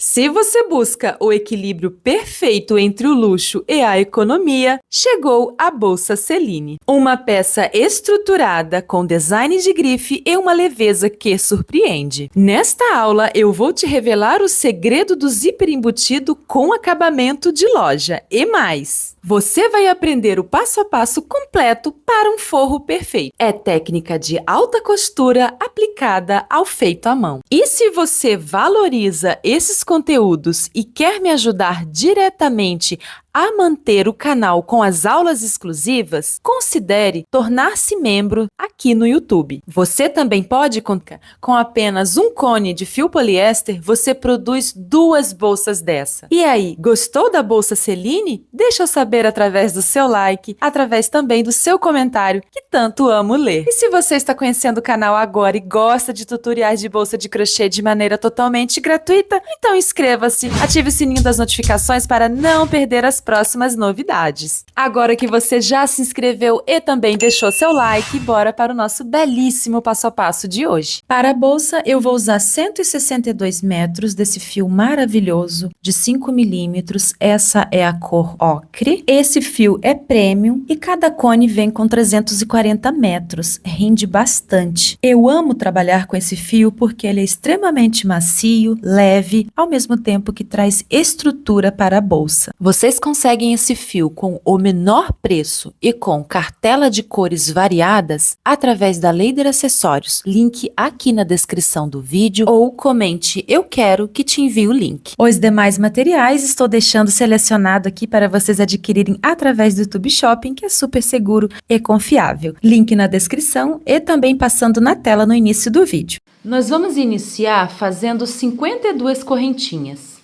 Se você busca o equilíbrio perfeito entre o luxo e a economia, chegou a Bolsa Celine. Uma peça estruturada com design de grife e uma leveza que surpreende. Nesta aula, eu vou te revelar o segredo do zíper embutido com acabamento de loja e mais. Você vai aprender o passo a passo completo para um forro perfeito. É técnica de alta costura aplicada ao feito à mão. E se você valoriza esses conteúdos e quer me ajudar diretamente a manter o canal com as aulas exclusivas, considere tornar-se membro aqui no YouTube. Você também pode, com apenas um cone de fio poliéster, você produz 2 bolsas dessa. E aí, gostou da bolsa Celine? Deixa eu saber através do seu like, através também do seu comentário, que tanto amo ler. E se você está conhecendo o canal agora e gosta de tutoriais de bolsa de crochê de maneira totalmente gratuita, então inscreva-se, ative o sininho das notificações para não perder as próximas novidades. Agora que você já se inscreveu e também deixou seu like, bora para o nosso belíssimo passo a passo de hoje. Para a bolsa, eu vou usar 162 metros desse fio maravilhoso de 5 milímetros. Essa é a cor ocre. Esse fio é premium e cada cone vem com 340 metros. Rende bastante. Eu amo trabalhar com esse fio porque ele é extremamente macio, leve, ao mesmo tempo que traz estrutura para a bolsa. Vocês conseguem esse fio com o menor preço e com cartela de cores variadas através da Leider Acessórios. Link aqui na descrição do vídeo ou comente "eu quero" que te envio o link. Os demais materiais estou deixando selecionado aqui para vocês adquirirem através do YouTube Shopping, que é super seguro e confiável. Link na descrição e também passando na tela no início do vídeo. Nós vamos iniciar fazendo 52 correntinhas.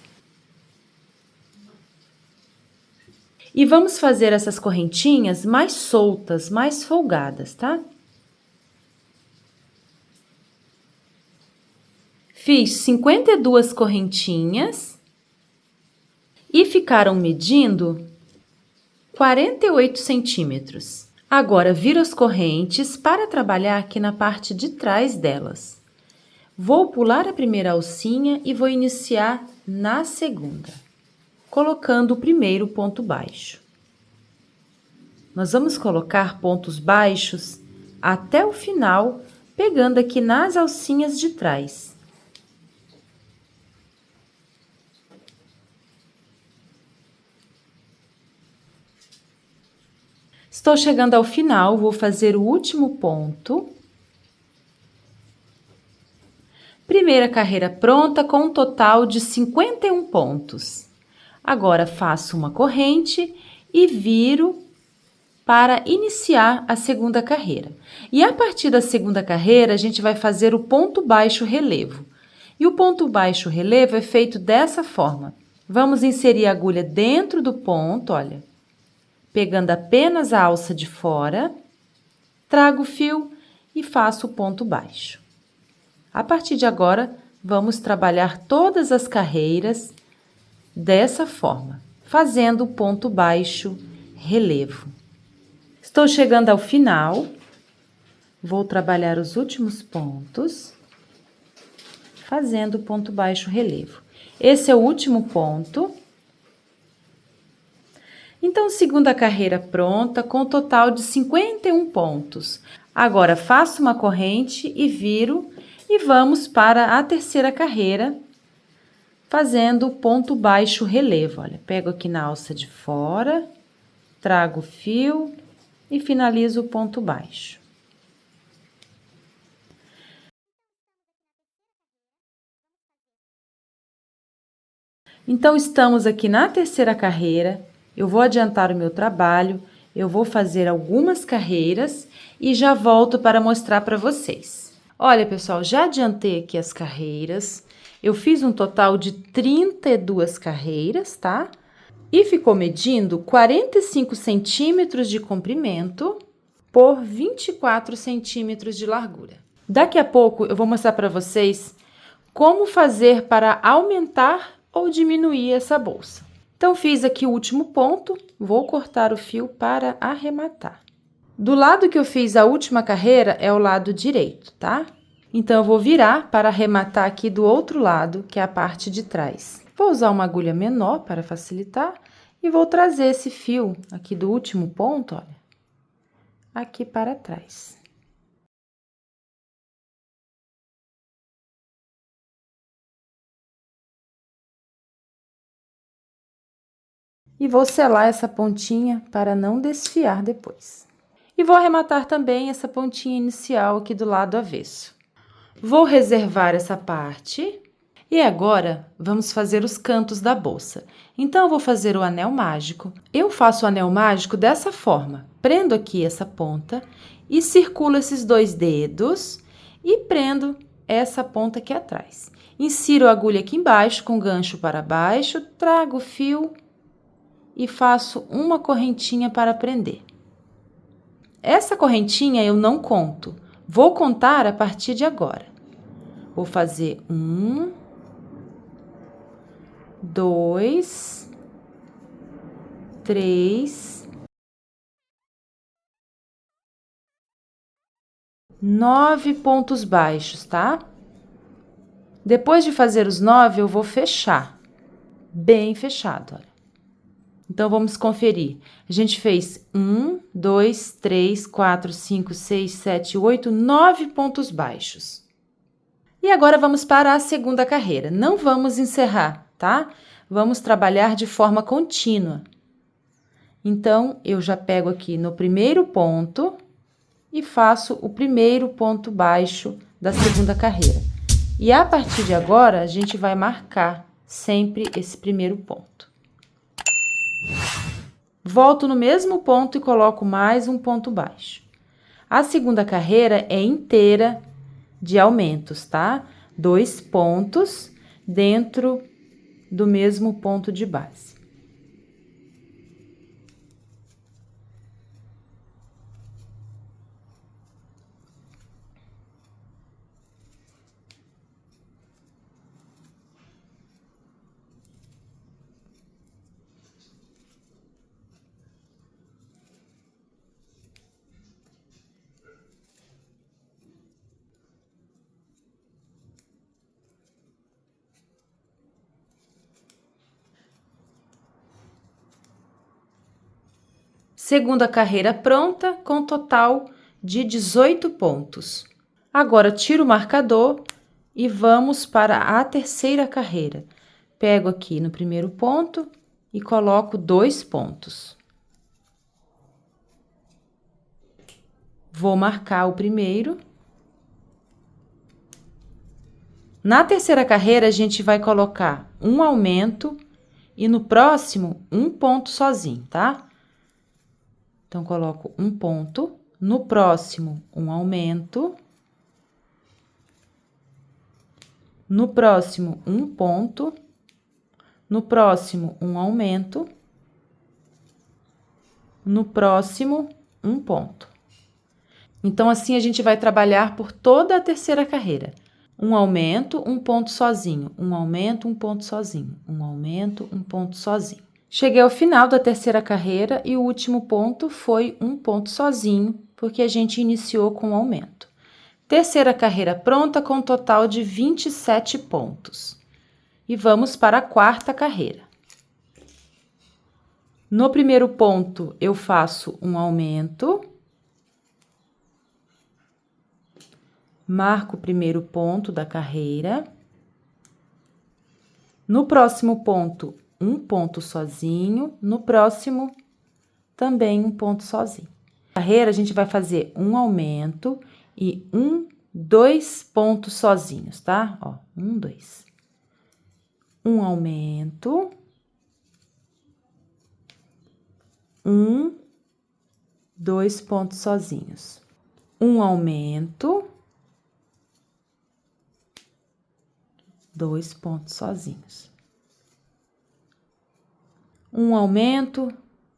E vamos fazer essas correntinhas mais soltas, mais folgadas, tá? Fiz 52 correntinhas e ficaram medindo 48 centímetros. Agora, viro as correntes para trabalhar aqui na parte de trás delas. Vou pular a primeira alcinha e vou iniciar na segunda, colocando o primeiro ponto baixo. Nós vamos colocar pontos baixos até o final, pegando aqui nas alcinhas de trás. Estou chegando ao final, vou fazer o último ponto. Primeira carreira pronta com um total de 51 pontos. Agora, faço uma corrente e viro para iniciar a segunda carreira. E a partir da segunda carreira, a gente vai fazer o ponto baixo relevo. E o ponto baixo relevo é feito dessa forma. Vamos inserir a agulha dentro do ponto, olha, pegando apenas a alça de fora, trago o fio e faço o ponto baixo. A partir de agora, vamos trabalhar todas as carreiras dessa forma, fazendo o ponto baixo relevo. Estou chegando ao final, vou trabalhar os últimos pontos, fazendo o ponto baixo relevo. Esse é o último ponto. Então, segunda carreira pronta, com um total de 51 pontos. Agora, faço uma corrente e viro, e vamos para a terceira carreira, fazendo o ponto baixo relevo. Olha, pego aqui na alça de fora, trago o fio e finalizo o ponto baixo. Então, estamos aqui na terceira carreira. Eu vou adiantar o meu trabalho, eu vou fazer algumas carreiras e já volto para mostrar para vocês. Olha, pessoal, já adiantei aqui as carreiras. Eu fiz um total de 32 carreiras, tá? E ficou medindo 45 centímetros de comprimento por 24 centímetros de largura. Daqui a pouco eu vou mostrar para vocês como fazer para aumentar ou diminuir essa bolsa. Então, fiz aqui o último ponto, vou cortar o fio para arrematar. Do lado que eu fiz a última carreira é o lado direito, tá? Então, eu vou virar para arrematar aqui do outro lado, que é a parte de trás. Vou usar uma agulha menor para facilitar e vou trazer esse fio aqui do último ponto, olha, aqui para trás. E vou selar essa pontinha para não desfiar depois. E vou arrematar também essa pontinha inicial aqui do lado avesso. Vou reservar essa parte. E agora, vamos fazer os cantos da bolsa. Então, eu vou fazer o anel mágico. Eu faço o anel mágico dessa forma. Prendo aqui essa ponta e circulo esses 2 dedos e prendo essa ponta aqui atrás. Insiro a agulha aqui embaixo com gancho para baixo, trago o fio e faço uma correntinha para prender. Essa correntinha eu não conto. Vou contar a partir de agora. Vou fazer 1, 2, 3, 9 pontos baixos, tá? Depois de fazer os 9, eu vou fechar, bem fechado, olha. Então, vamos conferir. A gente fez 1, 2, 3, 4, 5, 6, 7, 8, 9 pontos baixos. E agora, vamos para a segunda carreira. Não vamos encerrar, tá? Vamos trabalhar de forma contínua. Então, eu já pego aqui no primeiro ponto e faço o primeiro ponto baixo da segunda carreira. E a partir de agora, a gente vai marcar sempre esse primeiro ponto. Volto no mesmo ponto e coloco mais um ponto baixo. A segunda carreira é inteira de aumentos, tá? 2 pontos dentro do mesmo ponto de base. Segunda carreira pronta, com total de 18 pontos. Agora, tiro o marcador e vamos para a terceira carreira. Pego aqui no primeiro ponto e coloco 2 pontos. Vou marcar o primeiro. Na terceira carreira, a gente vai colocar um aumento e no próximo, um ponto sozinho, tá? Então, coloco um ponto, no próximo, um aumento, no próximo, um ponto, no próximo, um aumento, no próximo, um ponto. Então, assim, a gente vai trabalhar por toda a terceira carreira. Um aumento, um ponto sozinho, um aumento, um ponto sozinho, um aumento, um ponto sozinho. Cheguei ao final da terceira carreira e o último ponto foi um ponto sozinho, porque a gente iniciou com aumento. Terceira carreira pronta com um total de 27 pontos. E vamos para a quarta carreira. No primeiro ponto, eu faço um aumento. Marco o primeiro ponto da carreira. No próximo ponto, um ponto sozinho. No próximo, também um ponto sozinho. Na carreira, a gente vai fazer um aumento e 2 pontos sozinhos, tá? Ó, 1, 2. Um aumento. 2 pontos sozinhos. Um aumento. 2 pontos sozinhos. Um aumento,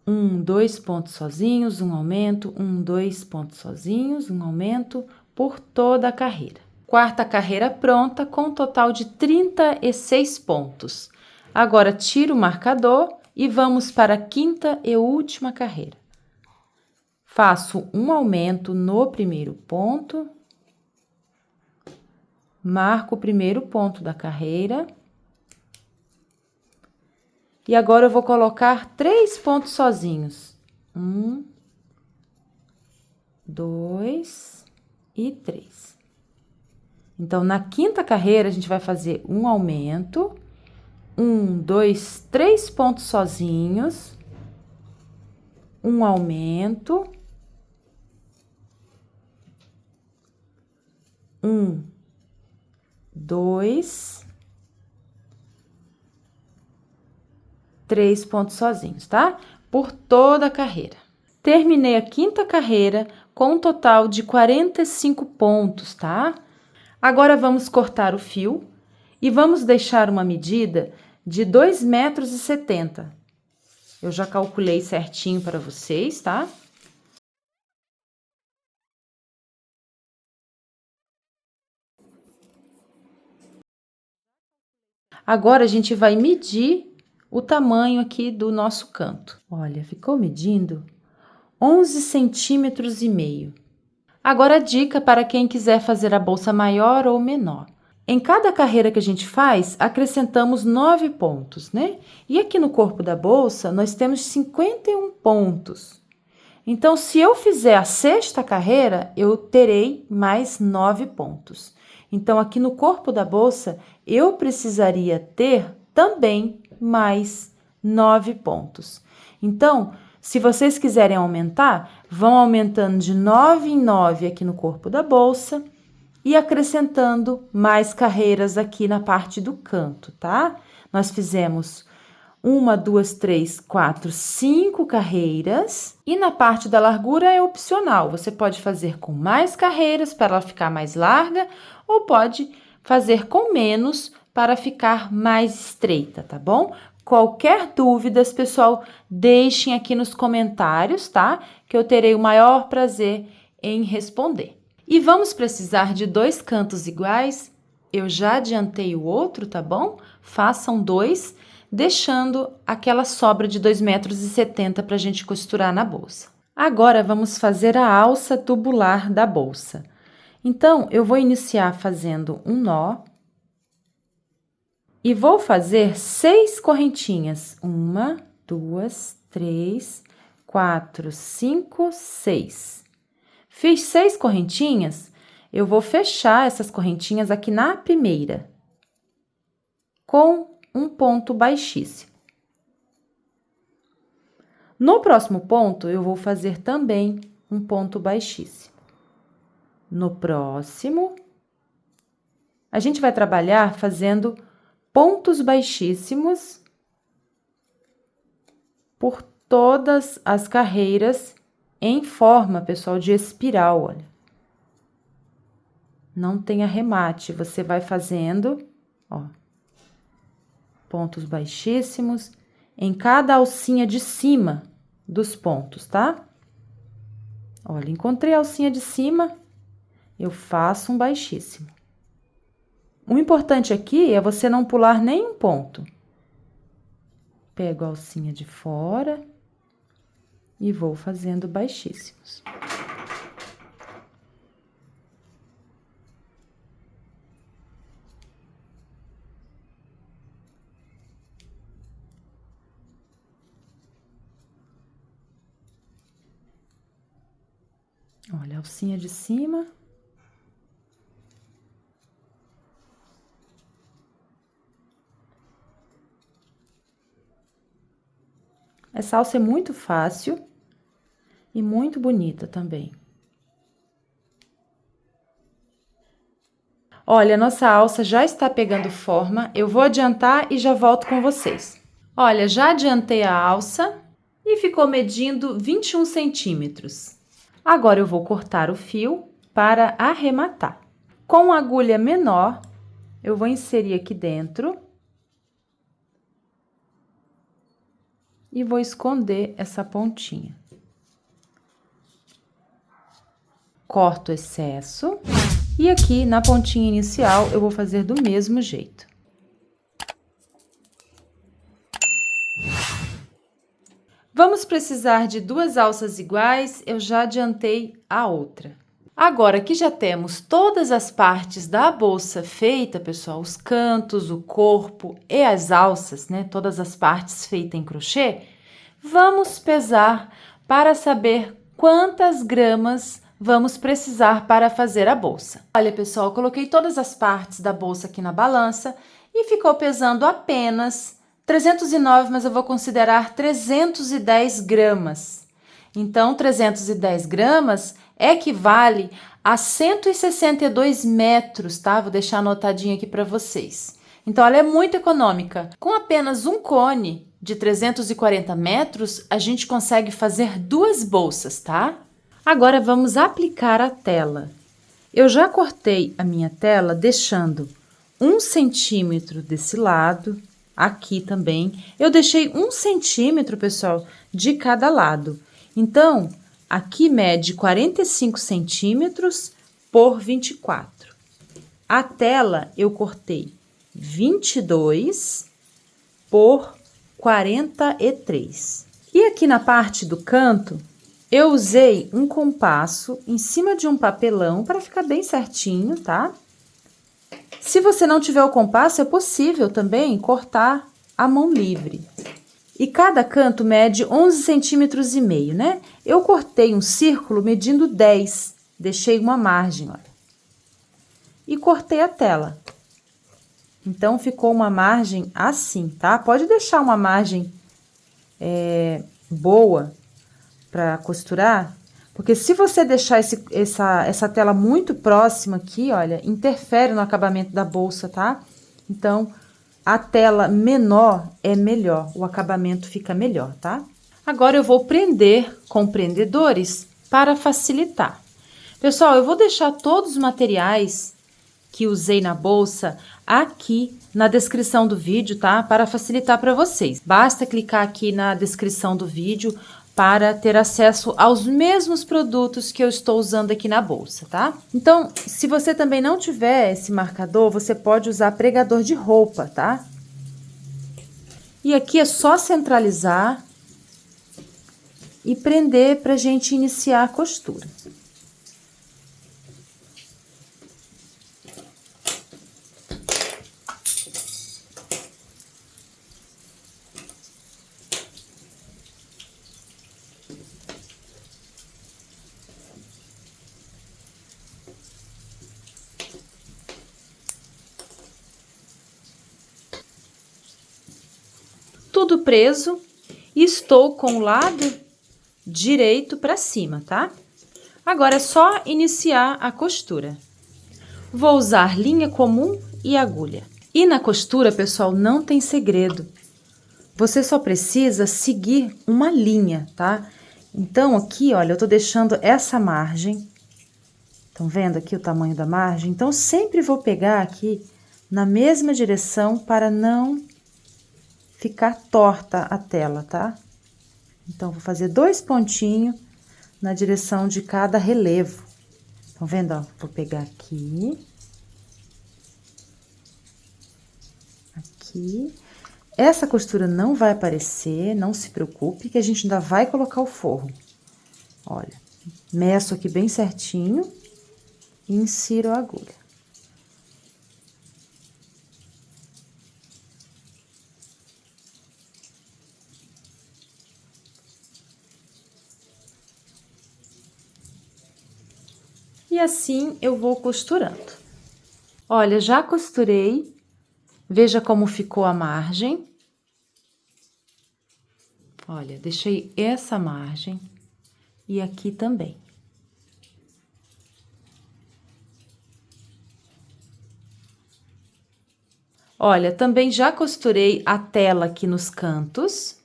2 pontos sozinhos, um aumento, 2 pontos sozinhos, um aumento por toda a carreira. Quarta carreira pronta com um total de 36 pontos. Agora, tiro o marcador e vamos para a quinta e última carreira. Faço um aumento no primeiro ponto. Marco o primeiro ponto da carreira. E agora eu vou colocar 3 pontos sozinhos. 1, 2 e 3. Então, na quinta carreira, a gente vai fazer um aumento. 1, 2, 3 pontos sozinhos. Um aumento. 1, 2, 3 pontos sozinhos, tá? Por toda a carreira. Terminei a quinta carreira com um total de 45 pontos, tá? Agora, vamos cortar o fio e vamos deixar uma medida de 2,70 m. Eu já calculei certinho para vocês, tá? Agora, a gente vai medir o tamanho aqui do nosso canto. Olha, ficou medindo 11,5 centímetros. Agora, a dica para quem quiser fazer a bolsa maior ou menor. Em cada carreira que a gente faz, acrescentamos 9 pontos, né? E aqui no corpo da bolsa, nós temos 51 pontos. Então, se eu fizer a sexta carreira, eu terei mais 9 pontos. Então, aqui no corpo da bolsa, eu precisaria ter também mais 9 pontos. Então, se vocês quiserem aumentar, vão aumentando de 9 em 9 aqui no corpo da bolsa e acrescentando mais carreiras aqui na parte do canto, tá? Nós fizemos 1, 2, 3, 4, 5 carreiras. E na parte da largura é opcional. Você pode fazer com mais carreiras para ela ficar mais larga ou pode fazer com menos para ficar mais estreita, tá bom? Qualquer dúvidas, pessoal, deixem aqui nos comentários, tá? Que eu terei o maior prazer em responder. E vamos precisar de 2 cantos iguais. Eu já adiantei o outro, tá bom? Façam 2, deixando aquela sobra de 2,70 m para a gente costurar na bolsa. Agora, vamos fazer a alça tubular da bolsa. Então, eu vou iniciar fazendo um nó e vou fazer 6 correntinhas. 1, 2, 3, 4, 5, 6. Fiz 6 correntinhas, eu vou fechar essas correntinhas aqui na primeira, com um ponto baixíssimo. No próximo ponto, eu vou fazer também um ponto baixíssimo. No próximo, a gente vai trabalhar fazendo pontos baixíssimos por todas as carreiras em forma, pessoal, de espiral, olha. Não tem arremate, você vai fazendo, ó, pontos baixíssimos em cada alcinha de cima dos pontos, tá? Olha, encontrei a alcinha de cima, eu faço um baixíssimo. O importante aqui é você não pular nenhum ponto. Pego a alcinha de fora e vou fazendo baixíssimos. Olha, a alcinha de cima. Essa alça é muito fácil e muito bonita também. Olha, nossa alça já está pegando forma, eu vou adiantar e já volto com vocês. Olha, já adiantei a alça e ficou medindo 21 centímetros. Agora, eu vou cortar o fio para arrematar. Com a agulha menor, eu vou inserir aqui dentro e vou esconder essa pontinha. Corto o excesso e aqui na pontinha inicial eu vou fazer do mesmo jeito. Vamos precisar de 2 alças iguais, eu já adiantei a outra. Agora que já temos todas as partes da bolsa feita, pessoal, os cantos, o corpo e as alças, né? Todas as partes feitas em crochê, vamos pesar para saber quantas gramas vamos precisar para fazer a bolsa. Olha, pessoal, eu coloquei todas as partes da bolsa aqui na balança e ficou pesando apenas 309, mas eu vou considerar 310 gramas. Então, 310 gramas equivale a 162 metros, tá? Vou deixar anotadinho aqui para vocês. Então, ela é muito econômica. Com apenas um cone de 340 metros, a gente consegue fazer 2 bolsas, tá? Agora, vamos aplicar a tela. Eu já cortei a minha tela deixando 1 centímetro desse lado, aqui também. Eu deixei 1 centímetro, pessoal, de cada lado. Então, aqui mede 45 centímetros por 24. A tela eu cortei 22 por 43. E aqui na parte do canto, eu usei um compasso em cima de um papelão para ficar bem certinho, tá? Se você não tiver o compasso, é possível também cortar a mão livre. E cada canto mede 11 centímetros e meio, né? Eu cortei um círculo medindo 10, deixei uma margem, olha. E cortei a tela. Então, ficou uma margem assim, tá? Pode deixar uma margem boa para costurar, porque se você deixar essa tela muito próxima aqui, olha, interfere no acabamento da bolsa, tá? Então, a tela menor é melhor, o acabamento fica melhor, tá? Agora, eu vou prender com prendedores para facilitar. Pessoal, eu vou deixar todos os materiais que usei na bolsa aqui na descrição do vídeo, tá? Para facilitar para vocês. Basta clicar aqui na descrição do vídeo para ter acesso aos mesmos produtos que eu estou usando aqui na bolsa, tá? Então, se você também não tiver esse marcador, você pode usar pregador de roupa, tá? E aqui é só centralizar e prender para a gente iniciar a costura. Tudo preso e estou com o lado direito para cima, tá? Agora é só iniciar a costura. Vou usar linha comum e agulha. E na costura, pessoal, não tem segredo. Você só precisa seguir uma linha, tá? Então, aqui, olha, eu tô deixando essa margem. Estão vendo aqui o tamanho da margem? Então, sempre vou pegar aqui na mesma direção para não ficar torta a tela, tá? Então, vou fazer 2 pontinhos na direção de cada relevo. Estão vendo, ó? Vou pegar aqui. Aqui. Essa costura não vai aparecer, não se preocupe, que a gente ainda vai colocar o forro. Olha, meço aqui bem certinho e insiro a agulha. E assim eu vou costurando. Olha, já costurei. Veja como ficou a margem. Olha, deixei essa margem e aqui também. Olha, também já costurei a tela aqui nos cantos.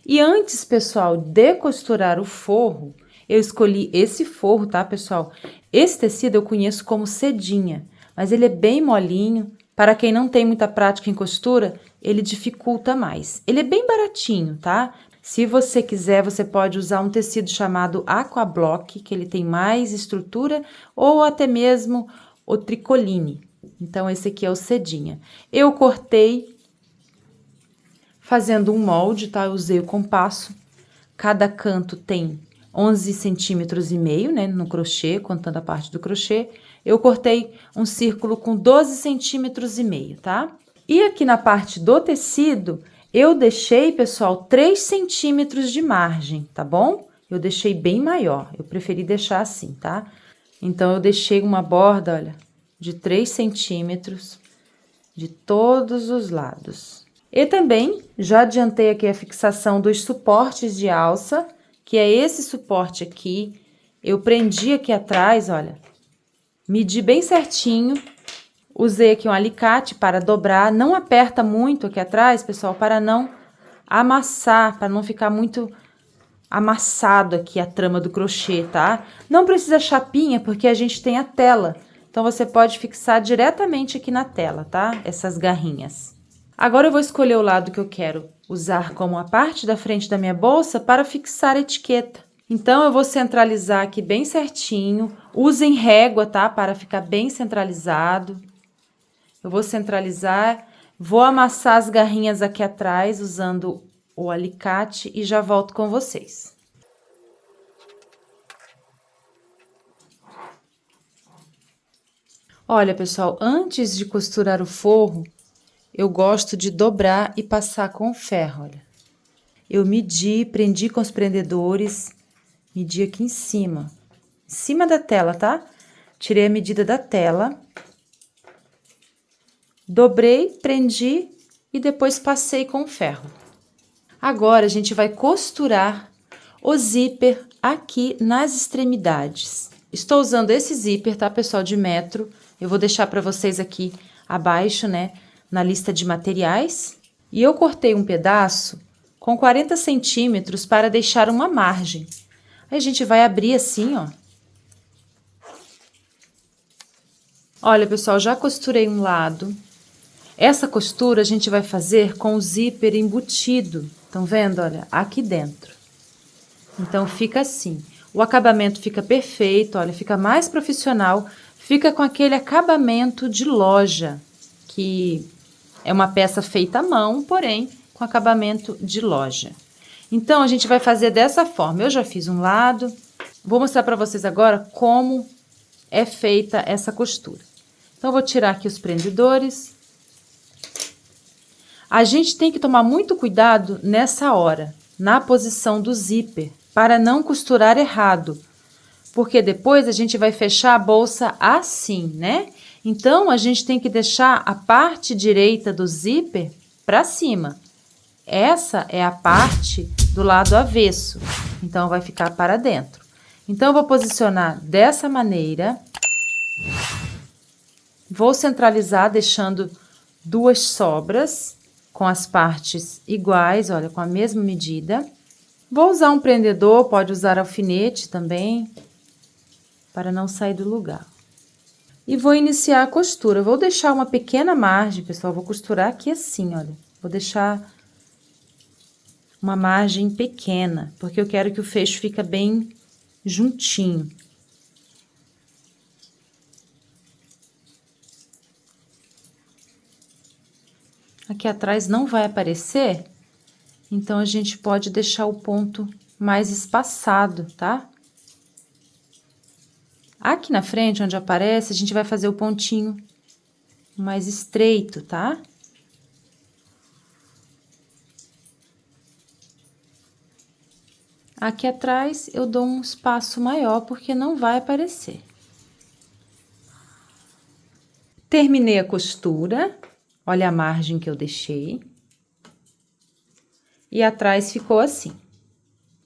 E antes, pessoal, de costurar o forro, eu escolhi esse forro, tá, pessoal? Esse tecido eu conheço como sedinha, mas ele é bem molinho. Para quem não tem muita prática em costura, ele dificulta mais. Ele é bem baratinho, tá? Se você quiser, você pode usar um tecido chamado Aquablock, que ele tem mais estrutura, ou até mesmo o tricoline. Então, esse aqui é o sedinha. Eu cortei fazendo um molde, tá? Eu usei o compasso. Cada canto tem 11 centímetros e meio, né, no crochê, contando a parte do crochê. Eu cortei um círculo com 12 centímetros e meio, tá? E aqui na parte do tecido, eu deixei, pessoal, 3 centímetros de margem, tá bom? Eu deixei bem maior, eu preferi deixar assim, tá? Então, eu deixei uma borda, olha, de 3 centímetros de todos os lados. E também, já adiantei aqui a fixação dos suportes de alça, que é esse suporte aqui. Eu prendi aqui atrás, olha, medi bem certinho. Usei aqui um alicate para dobrar, não aperta muito aqui atrás, pessoal, para não amassar, para não ficar muito amassado aqui a trama do crochê, tá? Não precisa chapinha, porque a gente tem a tela, então você pode fixar diretamente aqui na tela, tá? Essas garrinhas. Agora eu vou escolher o lado que eu quero usar como a parte da frente da minha bolsa para fixar a etiqueta. Então, eu vou centralizar aqui bem certinho, usem régua, tá? Para ficar bem centralizado. Eu vou centralizar, vou amassar as garrinhas aqui atrás usando o alicate e já volto com vocês. Olha, pessoal, antes de costurar o forro, eu gosto de dobrar e passar com o ferro, olha. Eu medi, prendi com os prendedores, medi aqui em cima da tela, tá? Tirei a medida da tela. Dobrei, prendi e depois passei com o ferro. Agora, a gente vai costurar o zíper aqui nas extremidades. Estou usando esse zíper, tá, pessoal, de metro. Eu vou deixar para vocês aqui abaixo, né, na lista de materiais. E eu cortei um pedaço com 40 centímetros para deixar uma margem. Aí, a gente vai abrir assim, ó. Olha, pessoal, já costurei um lado. Essa costura a gente vai fazer com o zíper embutido. Estão vendo? Olha, aqui dentro. Então, fica assim. O acabamento fica perfeito, olha, fica mais profissional. Fica com aquele acabamento de loja, que é uma peça feita à mão, porém, com acabamento de loja. Então, a gente vai fazer dessa forma. Eu já fiz um lado. Vou mostrar para vocês agora como é feita essa costura. Então, eu vou tirar aqui os prendedores. A gente tem que tomar muito cuidado nessa hora, na posição do zíper, para não costurar errado, porque depois a gente vai fechar a bolsa assim, né? Então, a gente tem que deixar a parte direita do zíper para cima. Essa é a parte do lado avesso, então vai ficar para dentro. Então, eu vou posicionar dessa maneira. Vou centralizar, deixando 2 sobras com as partes iguais, olha, com a mesma medida. Vou usar um prendedor, pode usar alfinete também, para não sair do lugar. E vou iniciar a costura. Vou deixar uma pequena margem, pessoal, vou costurar aqui assim, olha. Vou deixar uma margem pequena, porque eu quero que o fecho fique bem juntinho. Aqui atrás não vai aparecer, então a gente pode deixar o ponto mais espaçado, tá? Aqui na frente, onde aparece, a gente vai fazer o pontinho mais estreito, tá? Aqui atrás, eu dou um espaço maior, porque não vai aparecer. Terminei a costura. Olha a margem que eu deixei. E atrás ficou assim.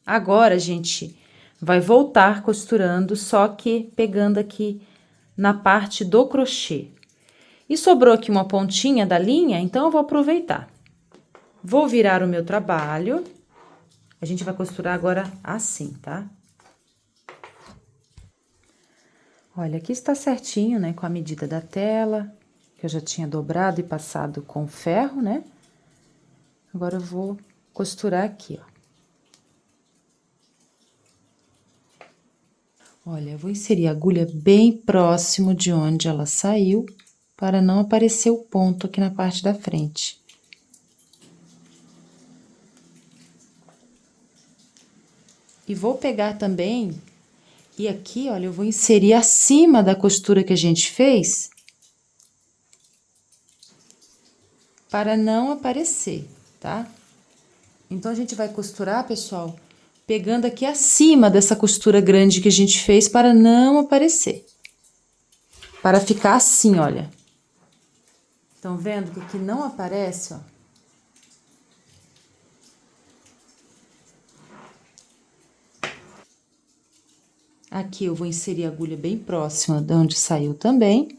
Agora, a gente vai voltar costurando, só que pegando aqui na parte do crochê. E sobrou aqui uma pontinha da linha, então eu vou aproveitar. Vou virar o meu trabalho. A gente vai costurar agora assim, tá? Olha, aqui está certinho, né, com a medida da tela, que eu já tinha dobrado e passado com ferro, né? Agora, eu vou costurar aqui, ó. Olha, eu vou inserir a agulha bem próximo de onde ela saiu, para não aparecer o ponto aqui na parte da frente. E vou pegar também, e aqui, olha, eu vou inserir acima da costura que a gente fez, para não aparecer, tá? Então, a gente vai costurar, pessoal, pegando aqui acima dessa costura grande que a gente fez para não aparecer. Para ficar assim, olha. Estão vendo que aqui não aparece, ó? Aqui eu vou inserir a agulha bem próxima de onde saiu também.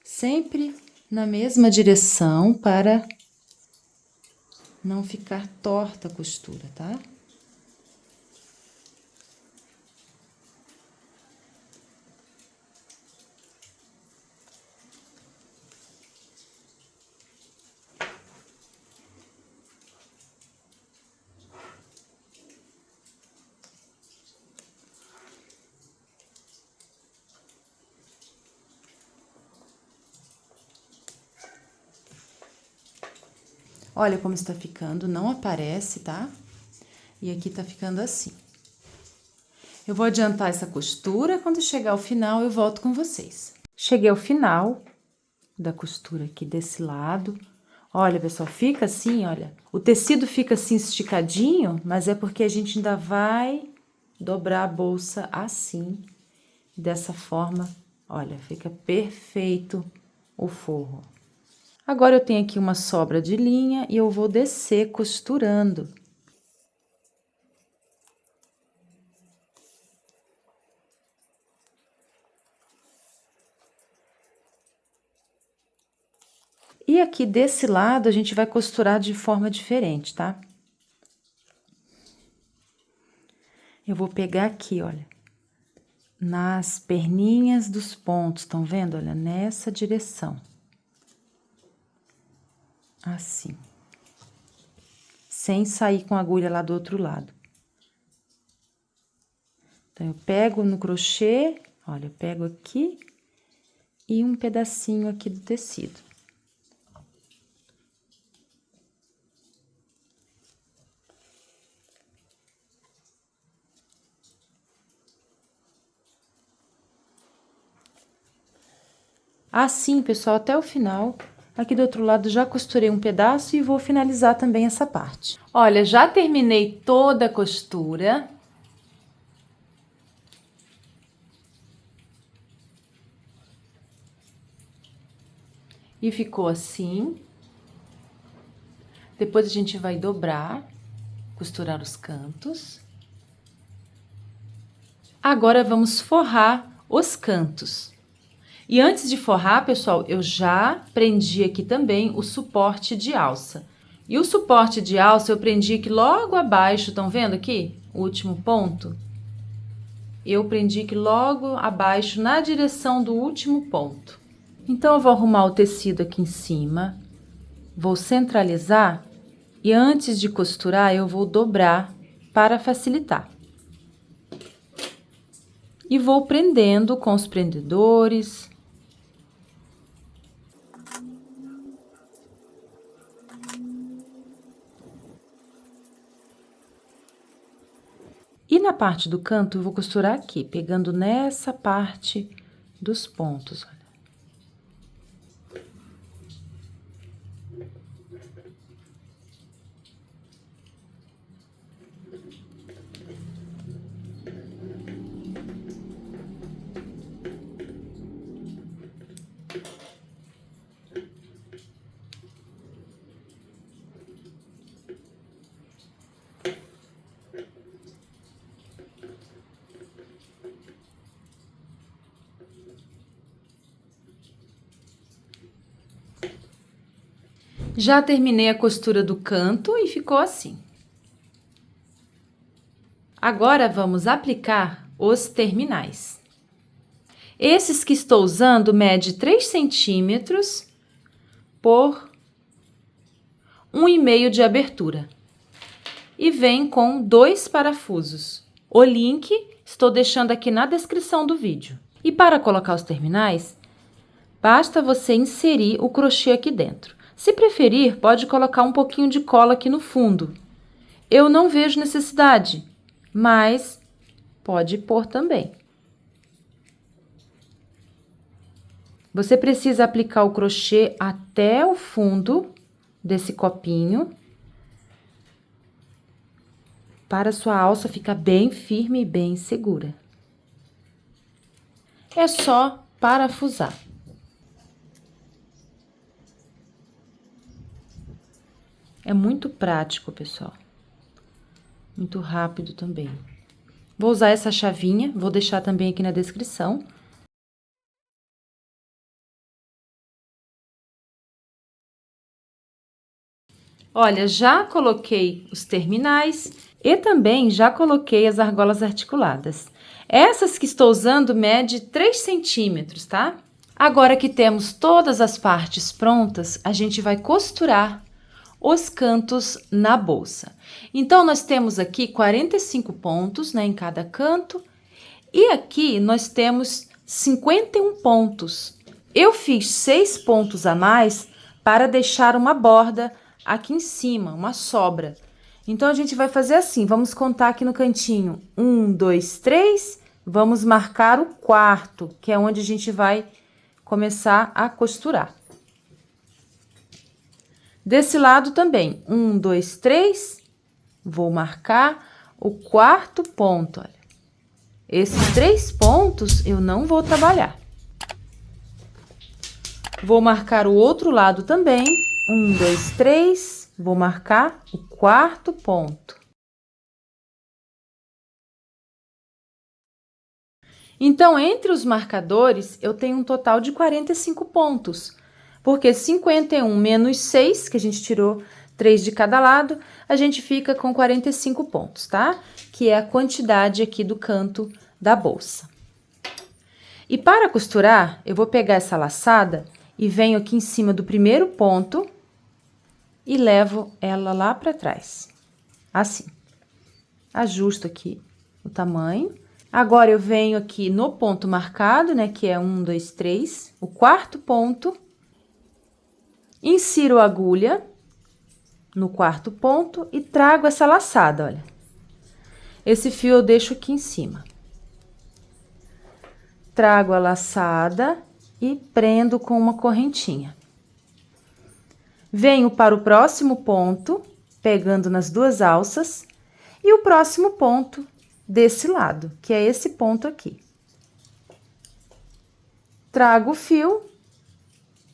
Sempre na mesma direção para não ficar torta a costura, tá? Olha como está ficando, não aparece, tá? E aqui tá ficando assim. Eu vou adiantar essa costura, quando chegar ao final eu volto com vocês. Cheguei ao final da costura aqui desse lado. Olha, pessoal, fica assim, olha. O tecido fica assim esticadinho, mas é porque a gente ainda vai dobrar a bolsa assim, dessa forma. Olha, fica perfeito o forro. Agora, eu tenho aqui uma sobra de linha e eu vou descer costurando. E aqui desse lado, a gente vai costurar de forma diferente, tá? Eu vou pegar aqui, olha, nas perninhas dos pontos, estão vendo? Olha, nessa direção. Assim. Sem sair com a agulha lá do outro lado. Então, eu pego no crochê, olha, eu pego aqui e um pedacinho aqui do tecido. Assim, pessoal, até o final. Aqui do outro lado já costurei um pedaço e vou finalizar também essa parte. Olha, já terminei toda a costura. E ficou assim. Depois a gente vai dobrar, costurar os cantos. Agora vamos forrar os cantos. E antes de forrar, pessoal, eu já prendi aqui também o suporte de alça. E o suporte de alça eu prendi aqui logo abaixo, estão vendo aqui? O último ponto. Eu prendi aqui logo abaixo, na direção do último ponto. Então, eu vou arrumar o tecido aqui em cima, vou centralizar e antes de costurar, eu vou dobrar para facilitar. E vou prendendo com os prendedores. E na parte do canto, eu vou costurar aqui, pegando nessa parte dos pontos, olha. Já terminei a costura do canto e ficou assim. Agora, vamos aplicar os terminais. Esses que estou usando mede 3 centímetros por 1,5 de abertura. E vem com 2 parafusos. O link estou deixando aqui na descrição do vídeo. E para colocar os terminais, basta você inserir o crochê aqui dentro. Se preferir, pode colocar um pouquinho de cola aqui no fundo. Eu não vejo necessidade, mas pode pôr também. Você precisa aplicar o crochê até o fundo desse copinho, para sua alça ficar bem firme e bem segura. É só parafusar. É muito prático, pessoal. Muito rápido também. Vou usar essa chavinha, vou deixar também aqui na descrição. Olha, já coloquei os terminais e também já coloquei as argolas articuladas. Essas que estou usando mede 3 centímetros, tá? Agora que temos todas as partes prontas, a gente vai costurar os cantos na bolsa. Então, nós temos aqui 45 pontos, né, em cada canto. E aqui nós temos 51 pontos. Eu fiz 6 pontos a mais para deixar uma borda aqui em cima, uma sobra. Então, a gente vai fazer assim, vamos contar aqui no cantinho. 1, 2, 3, vamos marcar o quarto, que é onde a gente vai começar a costurar. Desse lado também, 1, 2, 3, vou marcar o quarto ponto, olha. Esses 3 pontos eu não vou trabalhar. Vou marcar o outro lado também, 1, 2, 3, vou marcar o quarto ponto. Então, entre os marcadores, eu tenho um total de 45 pontos, porque 51 menos 6, que a gente tirou 3 de cada lado, a gente fica com 45 pontos, tá? Que é a quantidade aqui do canto da bolsa. E para costurar, eu vou pegar essa laçada e venho aqui em cima do primeiro ponto e levo ela lá para trás, assim. Ajusto aqui o tamanho. Agora, eu venho aqui no ponto marcado, né, que é 1, 2, 3, o quarto ponto, insiro a agulha no quarto ponto e trago essa laçada, olha. Esse fio eu deixo aqui em cima. Trago a laçada e prendo com uma correntinha. Venho para o próximo ponto, pegando nas 2 alças, e o próximo ponto desse lado, que é esse ponto aqui. Trago o fio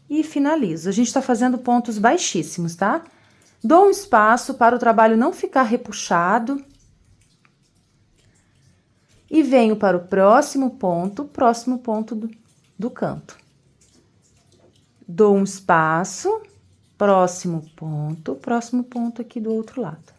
e finalizo. A gente tá fazendo pontos baixíssimos, tá? Dou um espaço para o trabalho não ficar repuxado. E venho para o próximo ponto do canto. Dou um espaço, próximo ponto aqui do outro lado.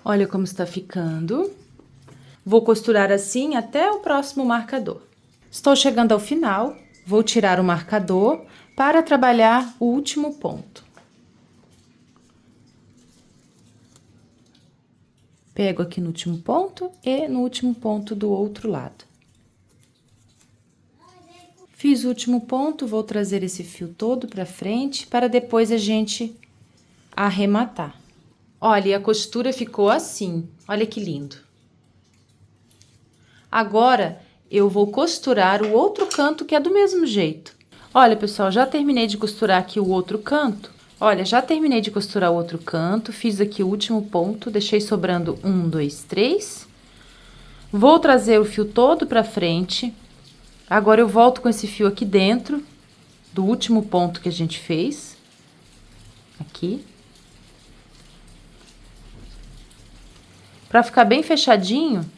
Olha como está ficando. Vou costurar assim até o próximo marcador. Estou chegando ao final, vou tirar o marcador para trabalhar o último ponto. Pego aqui no último ponto e no último ponto do outro lado. Fiz o último ponto, vou trazer esse fio todo para frente para depois a gente arrematar. Olha, e a costura ficou assim, olha que lindo. Agora, eu vou costurar o outro canto que é do mesmo jeito. Olha, pessoal, já terminei de costurar aqui o outro canto. Olha, já terminei de costurar o outro canto, fiz aqui o último ponto, deixei sobrando 1, 2, 3. Vou trazer o fio todo pra frente. Agora, eu volto com esse fio aqui dentro do último ponto que a gente fez. Aqui. Pra ficar bem fechadinho,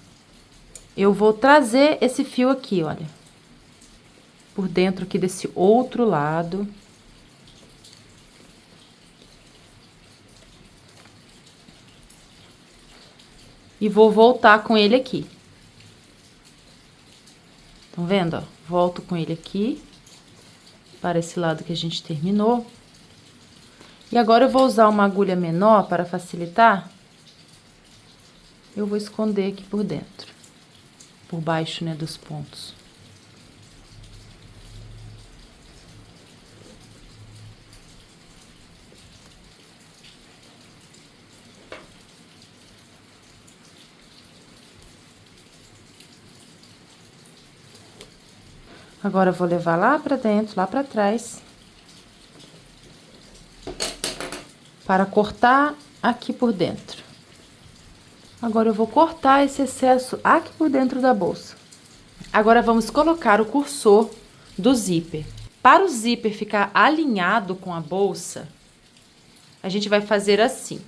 eu vou trazer esse fio aqui, olha. Por dentro aqui desse outro lado. e vou voltar com ele aqui. Estão vendo, ó? Volto com ele aqui, para esse lado que a gente terminou. E agora eu vou usar uma agulha menor para facilitar. Eu vou esconder aqui por dentro, por baixo, né, dos pontos. Agora eu vou levar lá pra dentro, lá pra trás, para cortar aqui por dentro. Agora eu vou cortar esse excesso aqui por dentro da bolsa. Agora vamos colocar o cursor do zíper. Para o zíper ficar alinhado com a bolsa, a gente vai fazer assim.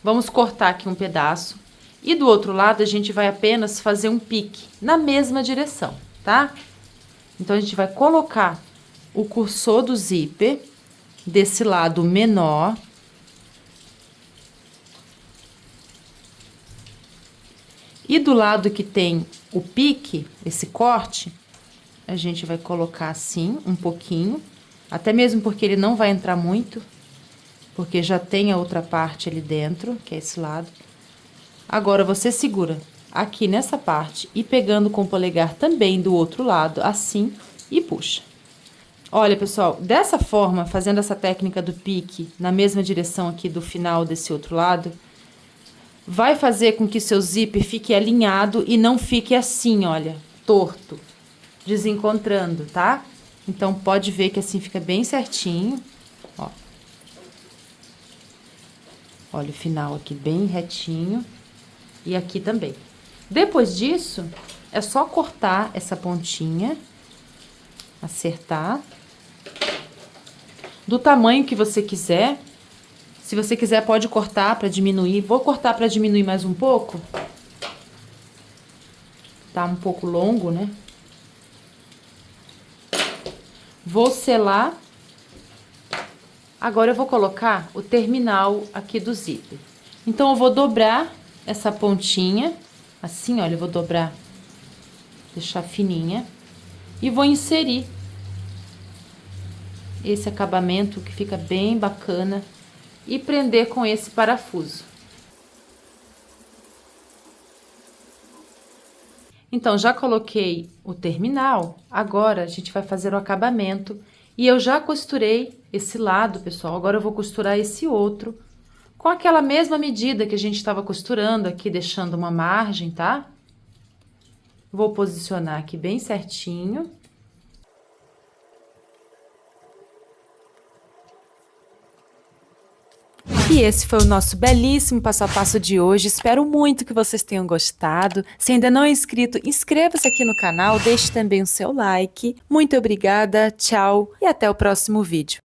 Vamos cortar aqui um pedaço e do outro lado a gente vai apenas fazer um pique na mesma direção, tá? Então, a gente vai colocar o cursor do zíper desse lado menor. E do lado que tem o pique, esse corte, a gente vai colocar assim, um pouquinho. Até mesmo porque ele não vai entrar muito, porque já tem a outra parte ali dentro, que é esse lado. Agora, você segura aqui nessa parte e pegando com o polegar também do outro lado, assim, e puxa. Olha, pessoal, dessa forma, fazendo essa técnica do pique na mesma direção aqui do final desse outro lado, vai fazer com que seu zíper fique alinhado e não fique assim, olha, torto, desencontrando, tá? Então, pode ver que assim fica bem certinho, ó. Olha o final aqui bem retinho e aqui também. Depois disso, é só cortar essa pontinha, acertar, do tamanho que você quiser. Se você quiser, pode cortar para diminuir. Vou cortar para diminuir mais um pouco. Tá um pouco longo, né? Vou selar. Agora eu vou colocar o terminal aqui do zíper. Então, eu vou dobrar essa pontinha, assim, olha, eu vou dobrar, deixar fininha, e vou inserir esse acabamento que fica bem bacana e prender com esse parafuso. Então, já coloquei o terminal, agora a gente vai fazer o acabamento e eu já costurei esse lado, pessoal, agora eu vou costurar esse outro com aquela mesma medida que a gente estava costurando aqui, deixando uma margem, tá? Vou posicionar aqui bem certinho. E esse foi o nosso belíssimo passo a passo de hoje. Espero muito que vocês tenham gostado. Se ainda não é inscrito, inscreva-se aqui no canal, deixe também o seu like. Muito obrigada, tchau e até o próximo vídeo.